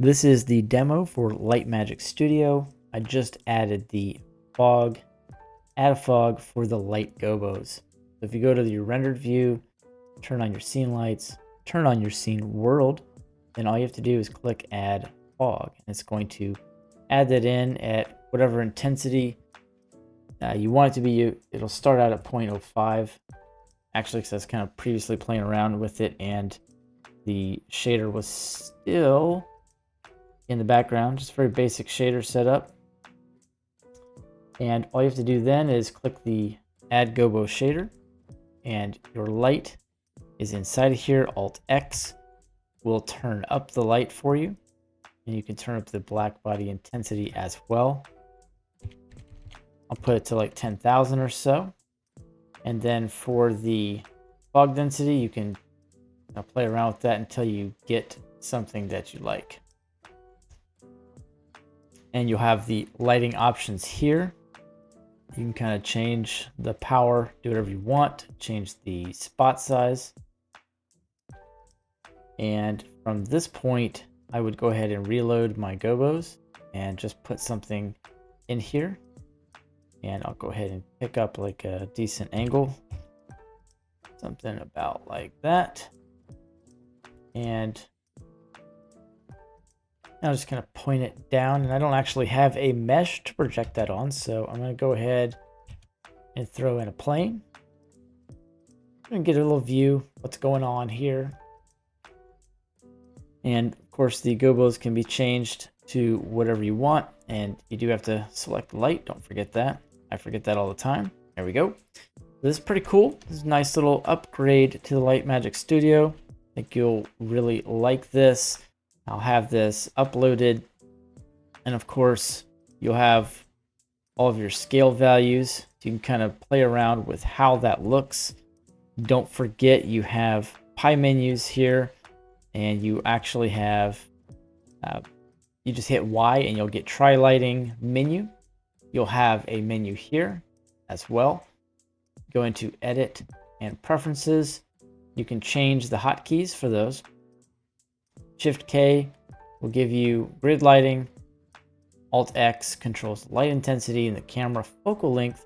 This is the demo for Light Magic Studio. I just added the fog, add a fog for the light gobos. So if you go to your rendered view, turn on your scene lights, turn on your scene world, then all you have to do is click add fog. And it's going to add that in at whatever intensity you want it to be. It'll start out at 0.05. Actually, because I was kind of previously playing around with it and the shader was still in the background, just very basic shader setup. And all you have to do then is click the add gobo shader, and your light is inside of here. Alt X will turn up the light for you, and you can turn up the black body intensity as well. I'll put it to like 10,000 or so. And then for the fog density, you can play around with that until you get something that you like. And you'll have the lighting options here. You can kind of change the power, do whatever you want, change the spot size. And from this point, I would go ahead and reload my gobos and just put something in here. And I'll go ahead and pick up like a decent angle. Something about like that. And now I'm just going to point it down, and I don't actually have a mesh to project that on, so I'm going to go ahead and throw in a plane and get a little view what's going on here. And of course the gobos can be changed to whatever you want, and you do have to select light. Don't forget that. I forget that all the time. There we go. This is pretty cool. This is a nice little upgrade to the Light Magic Studio. I think you'll really like this. I'll have this uploaded, and of course you'll have all of your scale values. You can kind of play around with how that looks. Don't forget you have pie menus here, and you actually have you just hit Y and you'll get tri lighting menu. You'll have a menu here as well. Go into edit and preferences. You can change the hotkeys for those. Shift K will give you grid lighting. Alt X controls light intensity and the camera focal length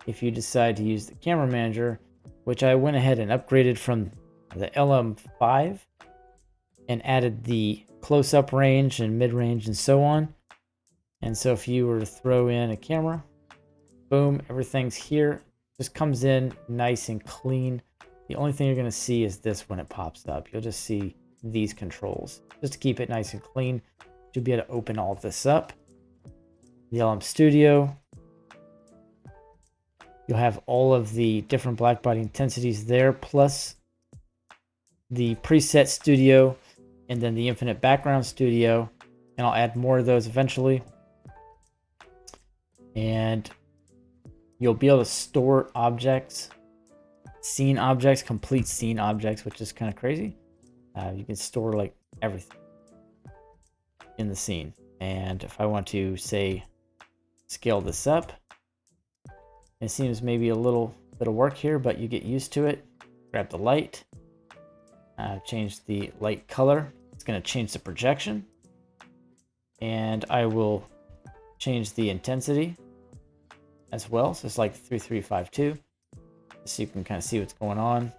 if you decide to use the camera manager, which I went ahead and upgraded from the LM5 and added the close-up range and mid-range and so on. And so if you were to throw in a camera, boom, everything's here. Just comes in nice and clean. The only thing you're going to see is this when it pops up. You'll just see these controls. Just to keep it nice and clean, you'll be able to open all this up. The LM Studio. You'll have all of the different black body intensities there, plus the preset studio, and then the infinite background studio. And I'll add more of those eventually. And you'll be able to store objects, scene objects, complete scene objects, which is kind of crazy. You can store like everything in the scene. And if I want to, say, scale this up, it seems maybe a little bit of work here, but you get used to it. Grab the light, change the light color. It's going to change the projection. And I will change the intensity as well. So it's like 3352. So you can kind of see what's going on.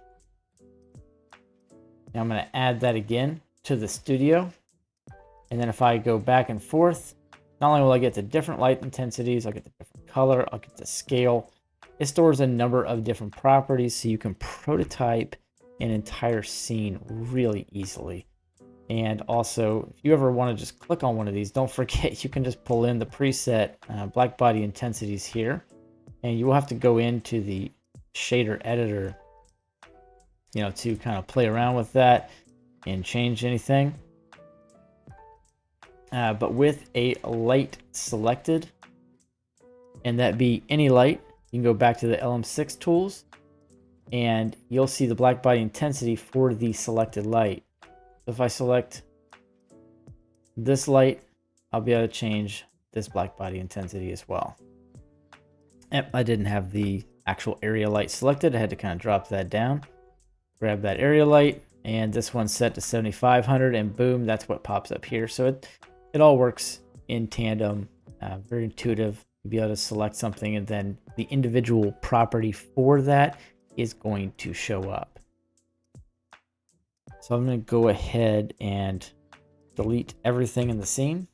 Now I'm going to add that again to the studio. And then if I go back and forth, not only will I get the different light intensities, I'll get the different color, I'll get the scale. It stores a number of different properties, so you can prototype an entire scene really easily. And also, if you ever want to just click on one of these, don't forget you can just pull in the preset black body intensities here. And you will have to go into the shader editor, to kind of play around with that and change anything. But with a light selected, and that be any light, you can go back to the LM6 tools, and you'll see the black body intensity for the selected light. So if I select this light, I'll be able to change this black body intensity as well. Yep, I didn't have the actual area light selected. I had to kind of drop that down, grab that area light, and this one's set to 7500, and boom, that's what pops up here. So it all works in tandem, very intuitive. You'll be able to select something, and then the individual property for that is going to show up. So I'm going to go ahead and delete everything in the scene.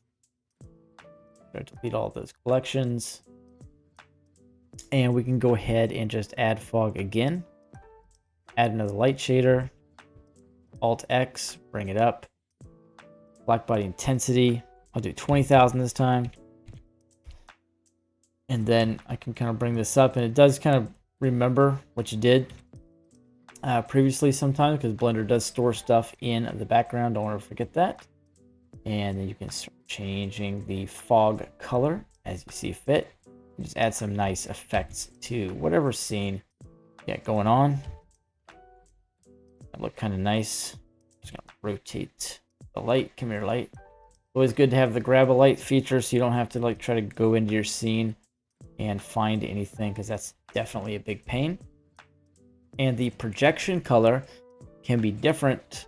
Delete all those collections. And we can go ahead and just add fog again. Add another light shader. Alt X, bring it up. Black body intensity. I'll do 20,000 this time. And then I can kind of bring this up, and it does kind of remember what you did previously sometimes, because Blender does store stuff in the background. Don't want to forget that. And then you can start changing the fog color as you see fit. Just add some nice effects to whatever scene you got going on. That look kind of nice. Just gonna rotate the light. Come here, light. Always good to have the grab a light feature, so you don't have to like try to go into your scene and find anything, because that's definitely a big pain. And the projection color can be different,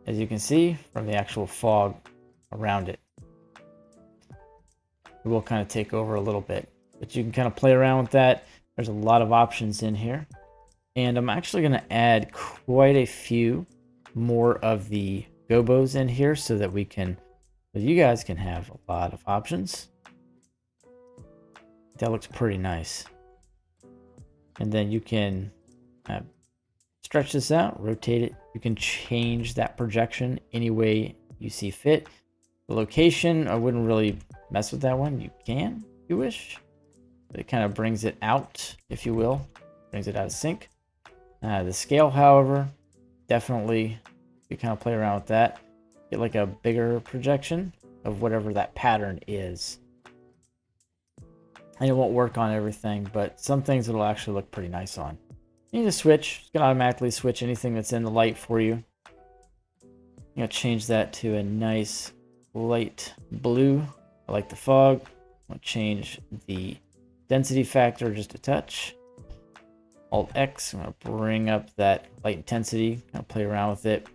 as you can see, from the actual fog around it. It will kind of take over a little bit, but you can kind of play around with that. There's a lot of options in here, and I'm actually going to add quite a few more of the gobos in here so that we can, so you guys can have a lot of options. That looks pretty nice. And then you can stretch this out, rotate it. You can change that projection any way you see fit. The location, I wouldn't really mess with that one. You can, if you wish. But it kind of brings it out, if you will. Brings it out of sync. The scale, however, definitely you kind of play around with that. Get like a bigger projection of whatever that pattern is. And it won't work on everything, but some things it'll actually look pretty nice on. You need to switch. It's going to automatically switch anything that's in the light for you. I'm going to change that to a nice light blue. I like the fog. I'm going to change the density factor just a touch. Alt X. I'm going to bring up that light intensity. Kind of play around with it.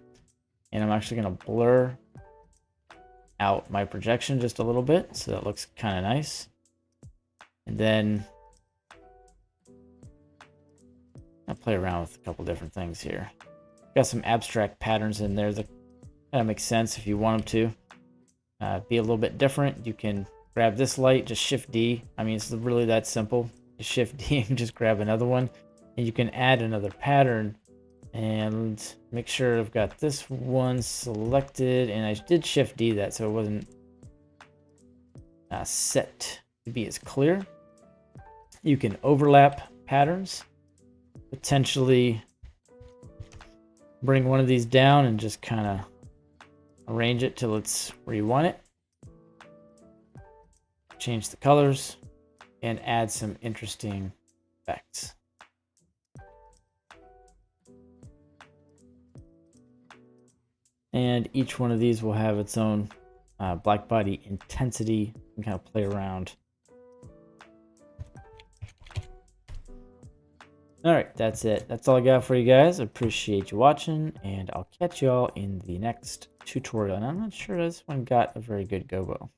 And I'm actually going to blur out my projection just a little bit, so that looks kind of nice. And then I'll play around with a couple different things here. Got some abstract patterns in there that kind of makes sense if you want them to be a little bit different. You can grab this light, just Shift D. I mean, it's really that simple. Just Shift D and just grab another one, and you can add another pattern. And make sure I've got this one selected, and I did Shift D that so it wasn't set to be as clear. You can overlap patterns, potentially bring one of these down and just kind of arrange it till it's where you want it. Change the colors and add some interesting effects. And each one of these will have its own black body intensity. You can kind of play around. All right, that's it. That's all I got for you guys. I appreciate you watching, and I'll catch y'all in the next tutorial. And I'm not sure this one got a very good gobo.